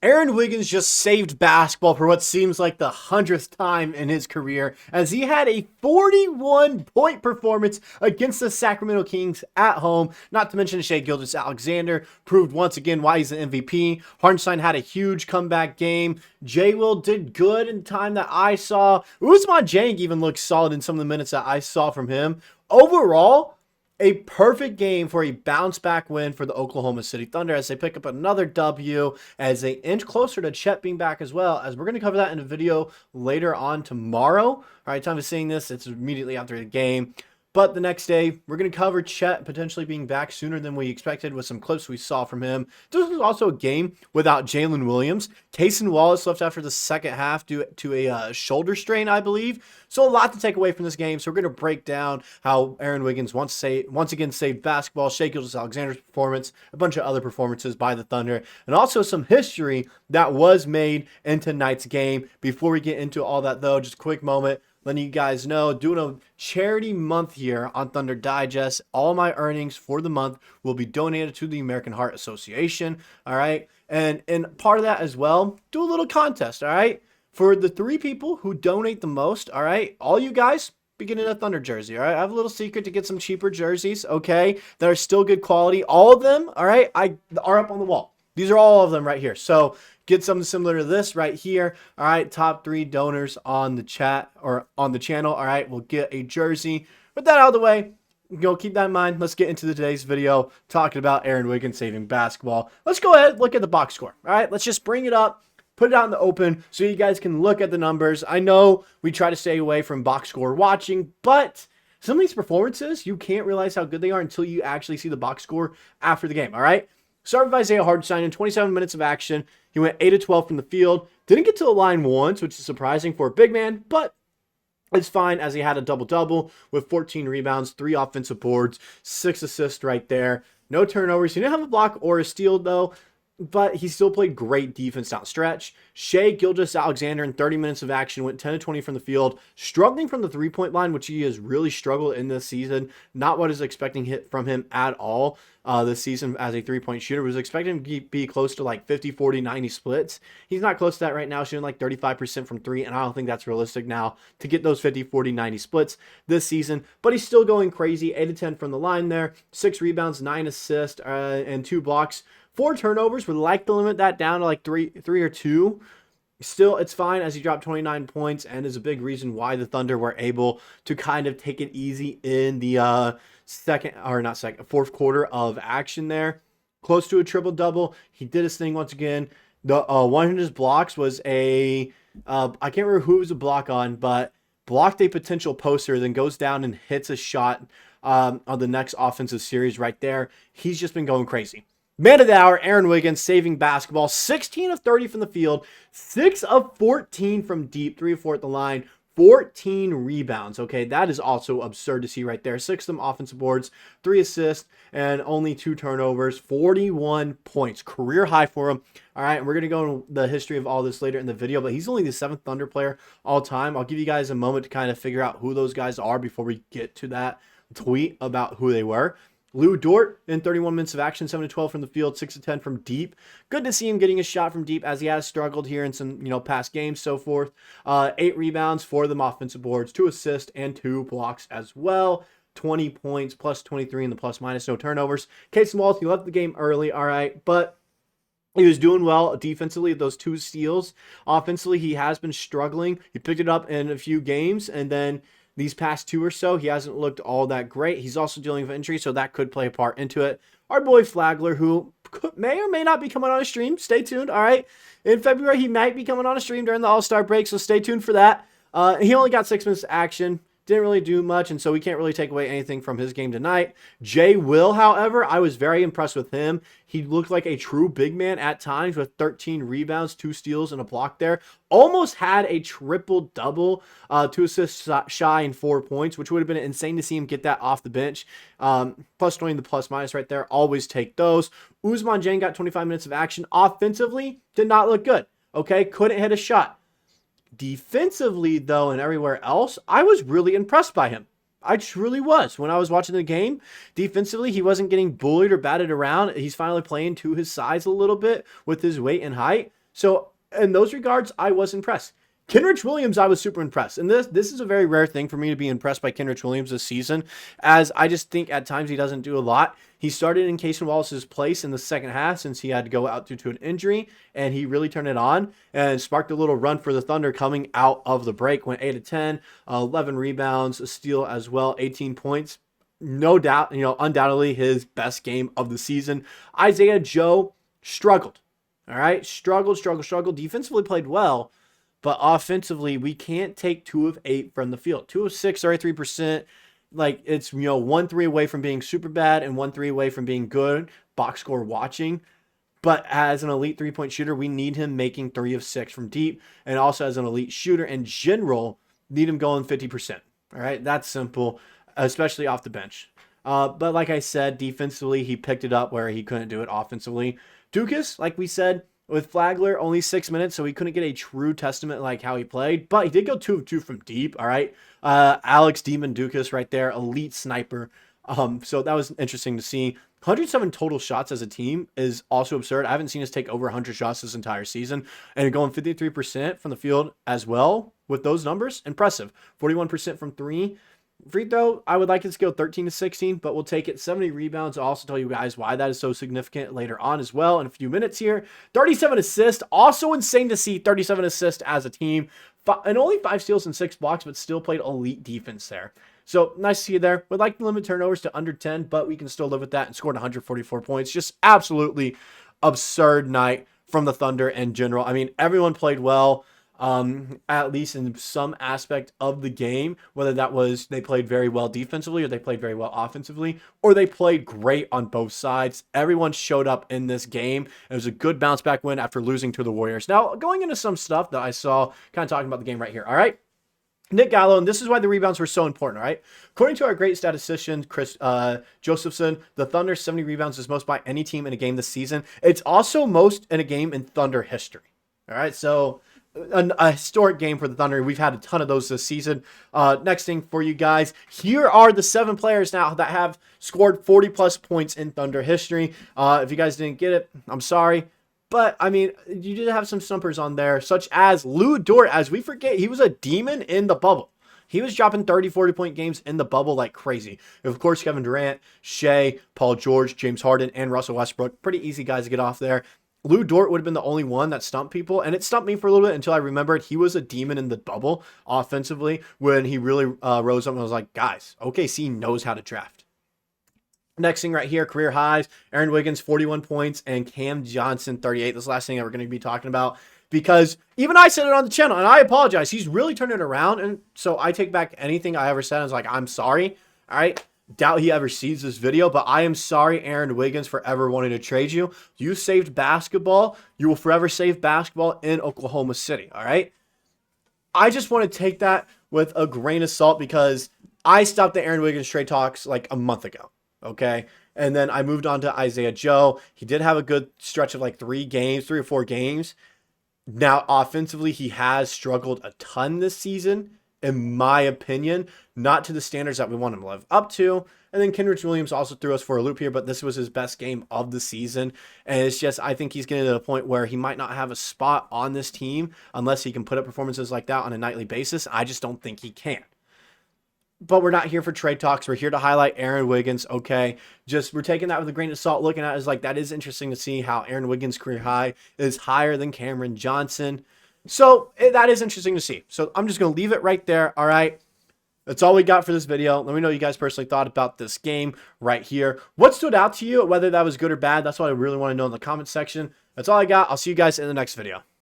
Aaron Wiggins just saved basketball for what seems like the 100th time in his career as he had a 41-point performance against the Sacramento Kings at home. Not to mention Shai Gilgeous-Alexander proved once again why he's the MVP. Hartenstein had a huge comeback game. J-Will did good in time that I saw. Ousmane Dieng even looked solid in some of the minutes that I saw from him. Overall, a perfect game for a bounce-back win for the Oklahoma City Thunder as they pick up another W as they inch closer to Chet being back as well, as we're going to cover that in a video later on tomorrow. All right, time of seeing this, it's immediately after the game. But the next day, we're going to cover Chet potentially being back sooner than we expected with some clips we saw from him. This was also a game without Jalen Williams. Cason Wallace left after the second half due to a shoulder strain, I believe. So a lot to take away from this game. So we're going to break down how Aaron Wiggins once again saved basketball, Shai Gilgeous-Alexander's performance, a bunch of other performances by the Thunder, and also some history that was made in tonight's game. Before we get into all that, though, just a quick moment. Letting you guys know, doing a charity month here on Thunder Digest. All my earnings for the month will be donated to the American Heart Association. All right. And part of that as well, do a little contest. All right. For the 3 people who donate the most. All right. All you guys be getting a Thunder jersey. All right. I have a little secret to get some cheaper jerseys. Okay. That are still good quality. All of them. All right. Are up on the wall. These are all of them right here. So get something similar to this right here. All right, top 3 donors on the chat or on the channel. All right, we'll get a jersey. With that out of the way, keep that in mind. Let's get into today's video talking about Aaron Wiggins saving basketball. Let's go ahead and look at the box score. All right, let's just bring it up, put it out in the open so you guys can look at the numbers. I know we try to stay away from box score watching, but some of these performances, you can't realize how good they are until you actually see the box score after the game. All right. Started with Isaiah Hartenstein in 27 minutes of action. He went 8 of 12 from the field. Didn't get to the line once, which is surprising for a big man, but it's fine as he had a double-double with 14 rebounds, 3 offensive boards, 6 assists right there. No turnovers. He didn't have a block or a steal, though, but he still played great defense down stretch. Shai Gilgeous-Alexander in 30 minutes of action went 10 of 20 from the field, struggling from the three-point line, which he has really struggled in this season. Not what I was expecting hit from him at all this season as a three-point shooter. Was expecting him to be close to like 50, 40, 90 splits. He's not close to that right now, shooting like 35% from 3, and I don't think that's realistic now to get those 50, 40, 90 splits this season. But he's still going crazy. 8 of 10 from the line there, 6 rebounds, 9 assists, and 2 blocks. 4 turnovers. Would like to limit that down to like three or 2. Still, it's fine as he dropped 29 points and is a big reason why the Thunder were able to kind of take it easy in the fourth quarter of action there. Close to a triple-double. He did his thing once again. The one of his blocks was I can't remember who it was a block on, but blocked a potential poster, then goes down and hits a shot on the next offensive series right there. He's just been going crazy. Man of the hour, Aaron Wiggins, saving basketball. 16 of 30 from the field, 6 of 14 from deep, 3 of 4 at the line, 14 rebounds. Okay, that is also absurd to see right there. 6 of them offensive boards, 3 assists, and only 2 turnovers. 41 points, career high for him. All right, and we're going to go into the history of all this later in the video, but he's only the 7th Thunder player all time. I'll give you guys a moment to kind of figure out who those guys are before we get to that tweet about who they were. Dort in 31 minutes of action, 7 of 12 from the field, 6 of 10 from deep. Good to see him getting a shot from deep as he has struggled here in some, past games, so forth. 8 rebounds, 4 of them offensive boards, 2 assists, and 2 blocks as well. 20 points, plus 23 in the plus-minus, no turnovers. Cason Wallace, he left the game early, all right, but he was doing well defensively, those 2 steals. Offensively, he has been struggling. He picked it up in a few games, and then these past 2 or so, he hasn't looked all that great. He's also dealing with injury, so that could play a part into it. Our boy Flagler, who may or may not be coming on a stream. Stay tuned, all right? In February, he might be coming on a stream during the All-Star break, so stay tuned for that. He only got 6 minutes of action. Didn't really do much, and so we can't really take away anything from his game tonight. J-Will, however, I was very impressed with him. He looked like a true big man at times with 13 rebounds, 2 steals, and a block there. Almost had a triple-double, 2 assists shy and 4 points, which would have been insane to see him get that off the bench. Plus 20 the plus-minus right there. Always take those. Ousmane Dieng got 25 minutes of action. Offensively, did not look good. Okay, couldn't hit a shot. Defensively, though, and everywhere else, I was really impressed by him. I truly was. When I was watching the game, defensively, he wasn't getting bullied or batted around. He's finally playing to his size a little bit with his weight and height. So in those regards, I was impressed. Kenrich Williams, I was super impressed. And this is a very rare thing for me to be impressed by Kenrich Williams this season, as I just think at times he doesn't do a lot. He started in Cason Wallace's place in the second half since he had to go out due to an injury, and he really turned it on and sparked a little run for the Thunder coming out of the break. Went 8 of 10, 11 rebounds, a steal as well, 18 points. No doubt, undoubtedly his best game of the season. Isaiah Joe struggled. All right, struggled. Defensively played well, but offensively, we can't take 2 of 8 from the field. 2 of 6, 33%. Like, it's, 1 3 away from being super bad and 1 3 away from being good box score watching. But as an elite 3-point shooter, we need him making 3 of 6 from deep. And also as an elite shooter in general, need him going 50%. All right, that's simple, especially off the bench. But like I said, defensively, he picked it up where he couldn't do it offensively. Dukas, like we said, with Flagler, only 6 minutes, so he couldn't get a true testament like how he played. But he did go 2 of 2 from deep, all right? Alex Demon Dukas right there, elite sniper. So that was interesting to see. 107 total shots as a team is also absurd. I haven't seen us take over 100 shots this entire season. And going 53% from the field as well with those numbers, impressive. 41% from 3. Free throw, I would like it to go 13 to 16, but we'll take it. 70 rebounds. I'll also tell you guys why that is so significant later on as well in a few minutes here. 37 assists. Also insane to see 37 assists as a team. And only 5 steals and 6 blocks, but still played elite defense there. So nice to see you there. Would like to limit turnovers to under 10, but we can still live with that and scored 144 points. Just absolutely absurd night from the Thunder in general. I mean, everyone played well. At least in some aspect of the game, whether that was they played very well defensively or they played very well offensively, or they played great on both sides. Everyone showed up in this game. It was a good bounce back win after losing to the Warriors. Now, going into some stuff that I saw, kind of talking about the game right here. All right. Nick Gallo, and this is why the rebounds were so important, all right? According to our great statistician, Chris Josephson, the Thunder's 70 rebounds is most by any team in a game this season. It's also most in a game in Thunder history, all right? So a historic game for the Thunder. We've had a ton of those this season. Next thing for you guys, here are the 7 players now that have scored 40-plus points in Thunder history. If you guys didn't get it, I'm sorry. But, I mean, you did have some stumpers on there, such as Lou Dort. As we forget, he was a demon in the bubble. He was dropping 30, 40-point games in the bubble like crazy. Of course, Kevin Durant, Shai, Paul George, James Harden, and Russell Westbrook. Pretty easy guys to get off there. Lou Dort would have been the only one that stumped people, and it stumped me for a little bit until I remembered he was a demon in the bubble offensively when he really rose up, and I was like, guys, OKC knows how to draft. Next thing right here, career highs, Aaron Wiggins, 41 points, and Cam Johnson, 38. This is the last thing that we're going to be talking about, because even I said it on the channel, and I apologize. He's really turned it around, and so I take back anything I ever said. I was like, I'm sorry, all right? Doubt he ever sees this video, but I am sorry, Aaron Wiggins, for ever wanting to trade you. You saved basketball. You will forever save basketball in Oklahoma City, all right? I just want to take that with a grain of salt because I stopped the Aaron Wiggins trade talks like a month ago, okay? And then I moved on to Isaiah Joe. He did have a good stretch of like 3 or 4 games. Now, offensively, he has struggled a ton this season, in my opinion, not to the standards that we want him to live up to. And then Kenrich Williams also threw us for a loop here, but this was his best game of the season. And it's just, I think he's getting to the point where he might not have a spot on this team unless he can put up performances like that on a nightly basis. I just don't think he can. But we're not here for trade talks. We're here to highlight Aaron Wiggins, okay? Just, we're taking that with a grain of salt, looking at it as like, that is interesting to see how Aaron Wiggins' career high is higher than Cameron Johnson. So that is interesting to see. So I'm just going to leave it right there. All right. That's all we got for this video. Let me know what you guys personally thought about this game right here. What stood out to you, whether that was good or bad? That's what I really want to know in the comment section. That's all I got. I'll see you guys in the next video.